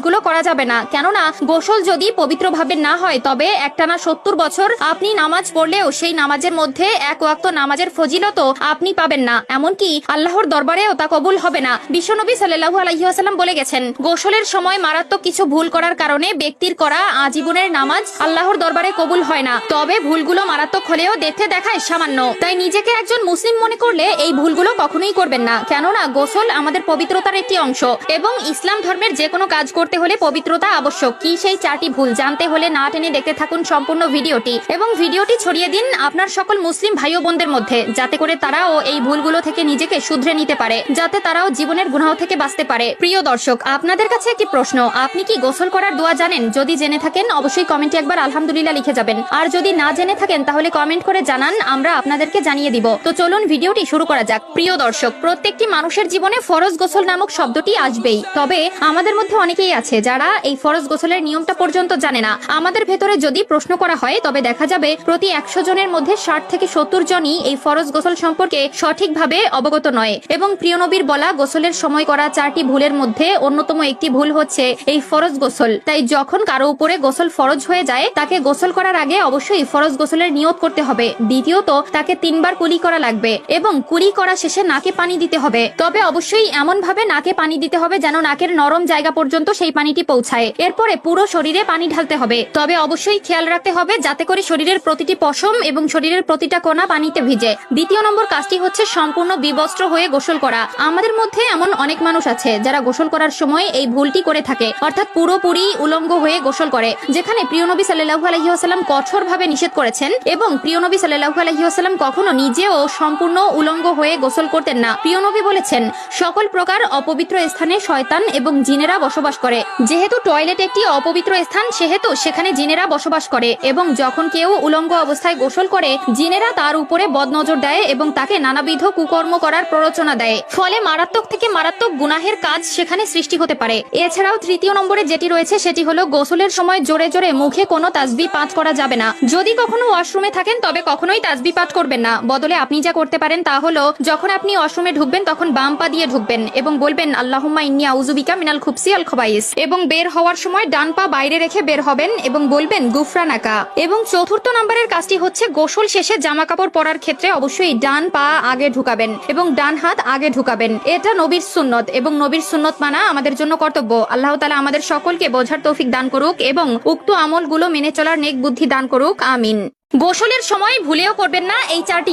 কাজগুলো করা যাবে না, কেননা গোসল যদি পবিত্রভাবে না হয় তবে একটানা 70 বছর আপনি নামাজ পড়লেও সেই নামাজের মধ্যে এক ওয়াক্ত নামাজের ফজিলতও আপনি পাবেন না, এমনকি আল্লাহর দরবারেও তা কবুল হবে না। বিশ্বনবী সাল্লাল্লাহু আলাইহি ওয়াসাল্লাম বলে গেছেন, গোসলের সময় মারাত্মক কিছু ভুল করার কারণে ব্যক্তির করা আজীবনের নামাজ আল্লাহর দরবারে কবুল হয় না। তবে ভুলগুলো মারাত্মক হলেও দেখতে দেখায় সামান্য, তাই নিজেকে একজন মুসলিম মনে করলে এই ভুলগুলো কখনোই করবেন না, কেননা গোসল আমাদের পবিত্রতার একটি অংশ এবং ইসলাম ধর্মের যে কোনো কাজ করতে হলে পবিত্রতা আবশ্যক। কি সেই 4টি ভুল জানতে হলে না টেনে দেখতে থাকুন সম্পূর্ণ ভিডিওটি এবং ভিডিওটি ছড়িয়ে দিন আপনার সকল মুসলিম ভাই ও বোনদের মধ্যে, যাতে করে তারাও এই ভুলগুলো থেকে নিজেকে শুধরে নিতে পারে, যাতে তারাও জীবনের গুনাহ থেকে বাঁচতে পারে। প্রিয় দর্শক, আপনাদের কাছে একটি প্রশ্ন, আপনি কি গোসল করার দোয়া জানেন? যদি জেনে থাকেন অবশ্যই কমেন্টে একবার আলহামদুলিল্লাহ লিখে যাবেন, আর যদি না জেনে থাকেন তাহলে কমেন্ট করে জানান, আমরা আপনাদেরকে জানিয়ে দিব। তো চলুন ভিডিওটি শুরু করা যাক। প্রিয় দর্শক, প্রত্যেকটি মানুষের জীবনে ফরজ গোসল নামক শব্দটি আসবেই, তবে আমাদের মধ্যে অনেকেই আছে যারা এই ফরজ গোসলের নিয়মটা পর্যন্ত জানে না। আমাদের ভেতরে যদি প্রশ্ন করা হয় তবে দেখা যাবে প্রতি 100 জনের মধ্যে 60 থেকে 70 জনই এই ফরজ গোসল সম্পর্কে সঠিকভাবে অবগত নয়। এবং প্রিয় নবীর বলা গোসলের সময় করা 4টি ভুলের মধ্যে অন্যতম একটি ভুল হচ্ছে এই ফরজ গোসল। তাই যখন কারো উপরে গোসল ফরজ হয়ে যায় তাকে গোসল করার আগে অবশ্যই ফরজ গোসলের নিয়ত করতে হবে। দ্বিতীয়ত, তাকে 3 বার কুলি করা লাগবে এবং কুলি করা শেষে নাকে পানি দিতে হবে, তবে অবশ্যই এমন ভাবে নাকে পানি দিতে হবে যেন নাকের নরম জায়গা পর্যন্ত সেই পানিটি পৌঁছায়। এরপরে পুরো শরীরে পানি ঢালতে হবে, তবে অবশ্যই খেয়াল রাখতে হবে যাতে করে শরীরের প্রতিটি পশম এবং শরীরের প্রতিটা কোণা পানিতে ভিজে। দ্বিতীয় নম্বর কাজটি হচ্ছে সম্পূর্ণ বিবস্ত্র হয়ে গোসল করা। আমাদের মধ্যে এমন অনেক মানুষ আছে যারা গোসল করার সময় এই ভুলটি করে থাকে, অর্থাৎ পুরোপুরি উলঙ্গ হয়ে গোসল করে, যেখানে প্রিয় নবী সাল্লাল্লাহু আলাইহি ওয়াসাল্লাম কঠোরভাবে নিষেধ করেছেন এবং প্রিয় নবী সাল্লাল্লাহু আলাইহি ওয়াসাল্লাম কখনো নিজেও সম্পূর্ণ উলঙ্গ হয়ে গোসল করতেন না। প্রিয় নবী বলেছেন, সকল প্রকার অপবিত্র স্থানে শয়তান এবং জিনেরা বসবাস করে। যেহেতু টয়লেট একটি অপবিত্র স্থান সেহেতু সেখানে জিনেরা বসবাস করে এবং যখন কেউ উলঙ্গ অবস্থায় গোসল করে জিনেরা তার উপরে বদনজর দেয় এবং তাকে নানাবিধ কুকর্ম করার প্ররোচনা দেয়, ফলে মারাত্মক থেকে মারাত্মক গুনাহের কাজ সেখানে সৃষ্টি হতে পারে। এছাড়াও তৃতীয় নম্বরে যেটি রয়েছে সেটি হলো গোসলের সময় জোরে জোরে মুখে কোনো তাসবিহ পাঠ করা যাবে না। যদি কখনো ওয়াশরুমে থাকেন তবে কখনোই তাসবিহ পাঠ করবেন না। বদলে আপনি যা করতে পারেন তা হলো যখন আপনি ওয়াশরুমে ঢুকবেন তখন বাম পা দিয়ে ঢুকবেন এবং বলবেন আল্লাহুম্মা ইন্নী আউযু বিকা মিনাল খুবসি ওয়াল খবাইস, এবং বের হওয়ার সময় ডান পা বাইরে রেখে বের হবেন এবং বলবেন গুফরানাকা। এবং চতুর্থ নম্বরের কাজটি হচ্ছে গোসল শেষে জামা কাপড় পরার ক্ষেত্রে অবশ্যই ডান পা আগে ঢুকাবেন এবং ডান হাত আগে ঢুকাবেন। এটা নবীর সুন্নত এবং নবীর সুন্নত মানা আমাদের জন্য কর্তব্য। আল্লাহ তাআলা আমাদের সকলকে বোঝার তৌফিক দান করুক এবং উক্ত আমলগুলো মেনে চলার নেক বুদ্ধি দান করুক, আমিন। গোসলের সময় ভুলেও করবেন না এই 4টি